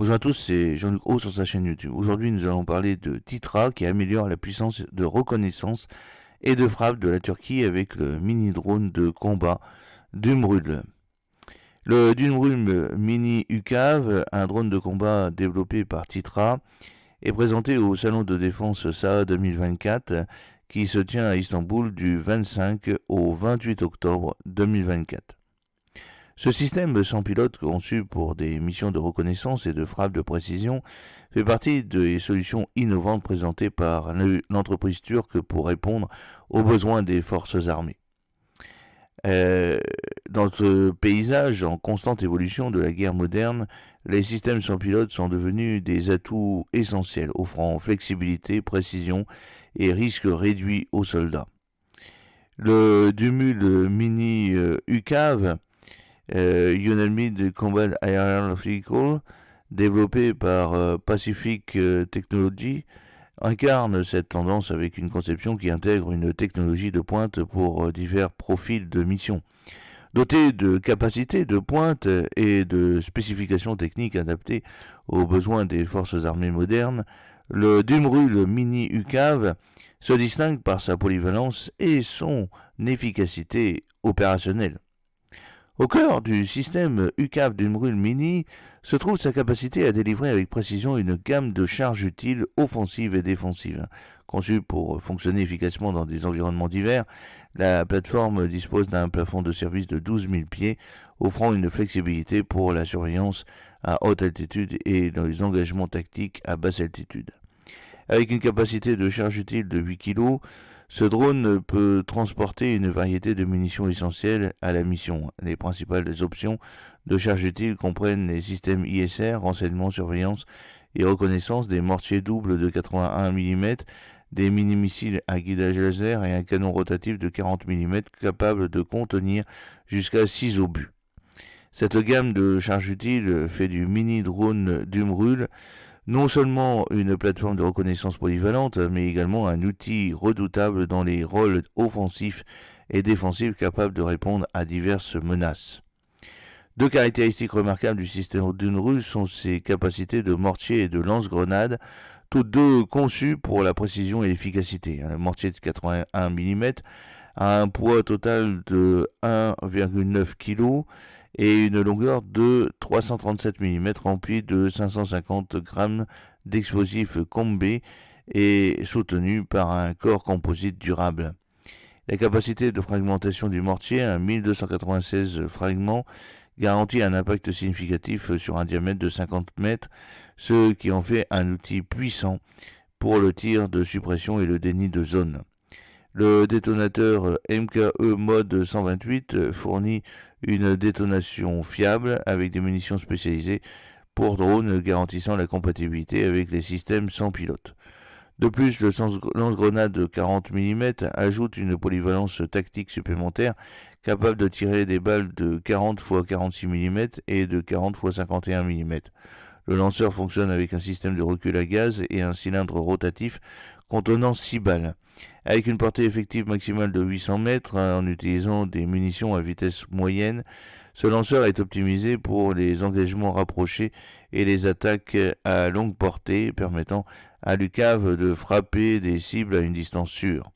Bonjour à tous, c'est Jean-Luc Haut sur sa chaîne YouTube. Aujourd'hui, nous allons parler de Titra qui améliore la puissance de reconnaissance et de frappe de la Turquie avec le mini-drone de combat Dumrul. Le Dumrul Mini UCAV, un drone de combat développé par Titra, est présenté au Salon de défense SAA 2024 qui se tient à Istanbul du 25 au 28 octobre 2024. Ce système sans pilote conçu pour des missions de reconnaissance et de frappe de précision fait partie des solutions innovantes présentées par l'entreprise turque pour répondre aux besoins des forces armées. Dans ce paysage en constante évolution de la guerre moderne, les systèmes sans pilote sont devenus des atouts essentiels, offrant flexibilité, précision et risque réduit aux soldats. Le Dumul Mini UCAV Unelmid Combat Aerial Vehicle, développé par Pacific Technology, incarne cette tendance avec une conception qui intègre une technologie de pointe pour divers profils de mission. Doté de capacités de pointe et de spécifications techniques adaptées aux besoins des forces armées modernes, le Dumrul Mini UCAV se distingue par sa polyvalence et son efficacité opérationnelle. Au cœur du système UCAV Dumrul Mini se trouve sa capacité à délivrer avec précision une gamme de charges utiles offensives et défensives. Conçue pour fonctionner efficacement dans des environnements divers, la plateforme dispose d'un plafond de service de 12 000 pieds, offrant une flexibilité pour la surveillance à haute altitude et dans les engagements tactiques à basse altitude. Avec une capacité de charge utile de 8 kg, ce drone peut transporter une variété de munitions essentielles à la mission. Les principales options de charge utile comprennent les systèmes ISR, renseignement, surveillance et reconnaissance, des mortiers doubles de 81 mm, des mini-missiles à guidage laser et un canon rotatif de 40 mm capable de contenir jusqu'à 6 obus. Cette gamme de charge utile fait du mini-drone Dumrul non seulement une plateforme de reconnaissance polyvalente, mais également un outil redoutable dans les rôles offensifs et défensifs capables de répondre à diverses menaces. Deux caractéristiques remarquables du système Dumrul sont ses capacités de mortier et de lance-grenade, toutes deux conçues pour la précision et l'efficacité. Le mortier de 81 mm a un poids total de 1,9 kg et une longueur de 337 mm remplie de 550 grammes d'explosifs Combe et soutenu par un corps composite durable. La capacité de fragmentation du mortier, à 1296 fragments, garantit un impact significatif sur un diamètre de 50 mètres, ce qui en fait un outil puissant pour le tir de suppression et le déni de zone. Le détonateur MKE Mode 128 fournit une détonation fiable avec des munitions spécialisées pour drones garantissant la compatibilité avec les systèmes sans pilote. De plus, le lance-grenade de 40 mm ajoute une polyvalence tactique supplémentaire capable de tirer des balles de 40 x 46 mm et de 40 x 51 mm. Le lanceur fonctionne avec un système de recul à gaz et un cylindre rotatif contenant 6 balles. Avec une portée effective maximale de 800 mètres en utilisant des munitions à vitesse moyenne, ce lanceur est optimisé pour les engagements rapprochés et les attaques à longue portée, permettant à l'UCAV de frapper des cibles à une distance sûre.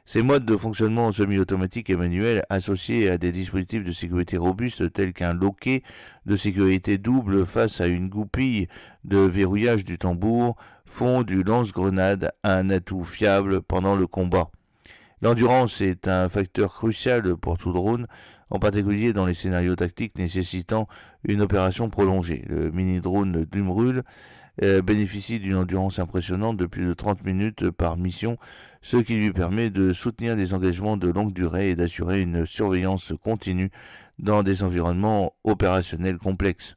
Ces modes de fonctionnement semi-automatique et manuel associés à des dispositifs de sécurité robustes tels qu'un loquet de sécurité double face à une goupille de verrouillage du tambour font du lance-grenade un atout fiable pendant le combat. L'endurance est un facteur crucial pour tout drone, en particulier dans les scénarios tactiques nécessitant une opération prolongée. Le mini-drone Dumrul bénéficie d'une endurance impressionnante de plus de 30 minutes par mission, ce qui lui permet de soutenir des engagements de longue durée et d'assurer une surveillance continue dans des environnements opérationnels complexes.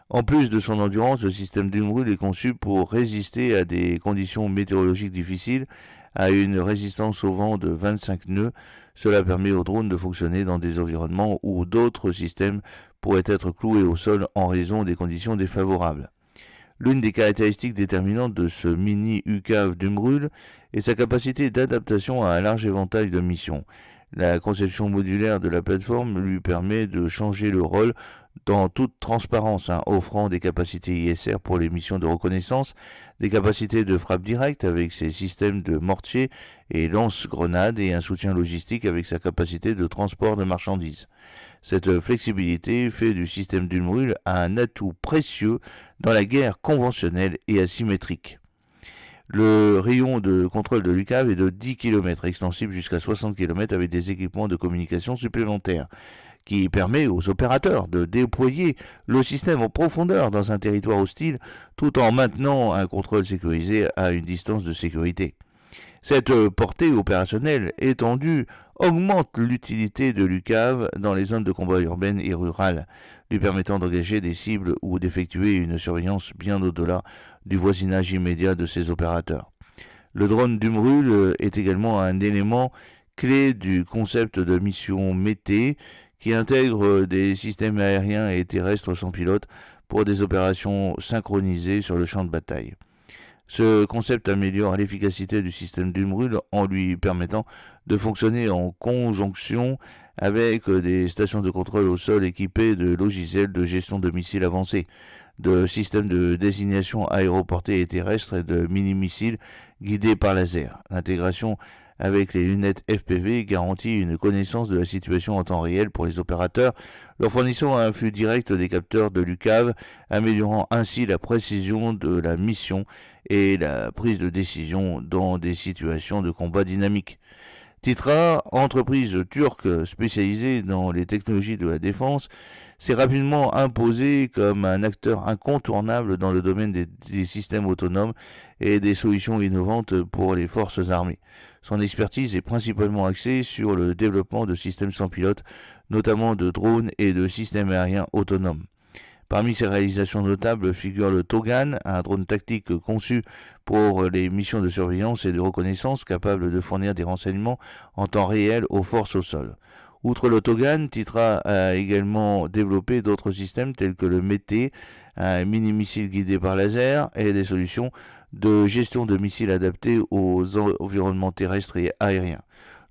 En plus de son endurance, le système Dumrul est conçu pour résister à des conditions météorologiques difficiles, à une résistance au vent de 25 nœuds. Cela permet au drone de fonctionner dans des environnements où d'autres systèmes pourraient être cloués au sol en raison des conditions défavorables. L'une des caractéristiques déterminantes de ce mini UCAV Dumrul est sa capacité d'adaptation à un large éventail de missions. La conception modulaire de la plateforme lui permet de changer le rôle dans toute transparence, offrant des capacités ISR pour les missions de reconnaissance, des capacités de frappe directe avec ses systèmes de mortier et lance-grenades et un soutien logistique avec sa capacité de transport de marchandises. Cette flexibilité fait du système d'Ulmrul un atout précieux dans la guerre conventionnelle et asymétrique. Le rayon de contrôle de l'UCAV est de 10 km, extensible jusqu'à 60 km avec des équipements de communication supplémentaires, qui permet aux opérateurs de déployer le système en profondeur dans un territoire hostile tout en maintenant un contrôle sécurisé à une distance de sécurité. Cette portée opérationnelle étendue augmente l'utilité de l'UCAV dans les zones de combat urbaines et rurales, lui permettant d'engager des cibles ou d'effectuer une surveillance bien au-delà du voisinage immédiat de ces opérateurs. Le drone d'Umrul est également un élément clé du concept de mission METE qui intègre des systèmes aériens et terrestres sans pilote pour des opérations synchronisées sur le champ de bataille. Ce concept améliore l'efficacité du système d'Umrul en lui permettant de fonctionner en conjonction avec des stations de contrôle au sol équipées de logiciels de gestion de missiles avancés, de systèmes de désignation aéroportés et terrestres et de mini-missiles guidés par laser. L'intégration avec les lunettes FPV garantit une connaissance de la situation en temps réel pour les opérateurs, leur fournissant un flux direct des capteurs de l'UCAV, améliorant ainsi la précision de la mission et la prise de décision dans des situations de combat dynamiques. Titra, entreprise turque spécialisée dans les technologies de la défense, s'est rapidement imposé comme un acteur incontournable dans le domaine des systèmes autonomes et des solutions innovantes pour les forces armées. Son expertise est principalement axée sur le développement de systèmes sans pilote, notamment de drones et de systèmes aériens autonomes. Parmi ses réalisations notables figure le Togan, un drone tactique conçu pour les missions de surveillance et de reconnaissance capable de fournir des renseignements en temps réel aux forces au sol. Outre le Togan, Titra a également développé d'autres systèmes tels que le METE, un mini-missile guidé par laser, et des solutions de gestion de missiles adaptés aux environnements terrestres et aériens.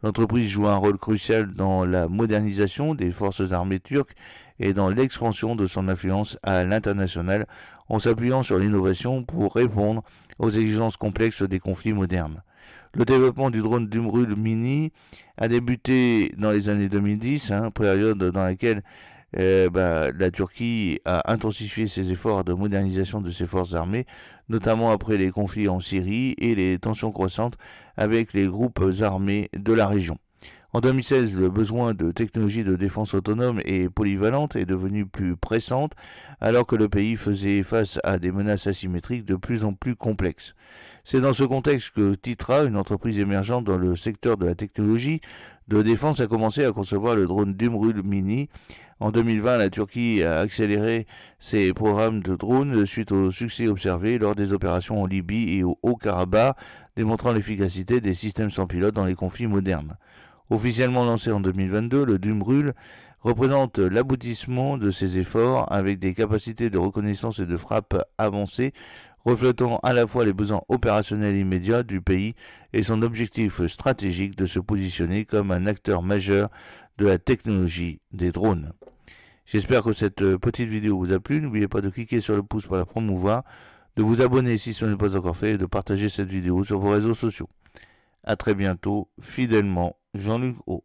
L'entreprise joue un rôle crucial dans la modernisation des forces armées turques et dans l'expansion de son influence à l'international en s'appuyant sur l'innovation pour répondre aux exigences complexes des conflits modernes. Le développement du drone d'Umrul Mini a débuté dans les années 2010, période dans laquelle la Turquie a intensifié ses efforts de modernisation de ses forces armées, notamment après les conflits en Syrie et les tensions croissantes avec les groupes armés de la région. En 2016, le besoin de technologies de défense autonome et polyvalente est devenu plus pressant, alors que le pays faisait face à des menaces asymétriques de plus en plus complexes. C'est dans ce contexte que Titra, une entreprise émergente dans le secteur de la technologie de défense, a commencé à concevoir le drone d'Umrul Mini. En 2020, la Turquie a accéléré ses programmes de drones suite au succès observé lors des opérations en Libye et au Haut-Karabakh, démontrant l'efficacité des systèmes sans pilote dans les conflits modernes. Officiellement lancé en 2022, le Dumrul représente l'aboutissement de ces efforts avec des capacités de reconnaissance et de frappe avancées, reflétant à la fois les besoins opérationnels immédiats du pays et son objectif stratégique de se positionner comme un acteur majeur de la technologie des drones. J'espère que cette petite vidéo vous a plu. N'oubliez pas de cliquer sur le pouce pour la promouvoir, de vous abonner si ce n'est pas encore fait et de partager cette vidéo sur vos réseaux sociaux. A très bientôt, fidèlement, Jean-Luc O.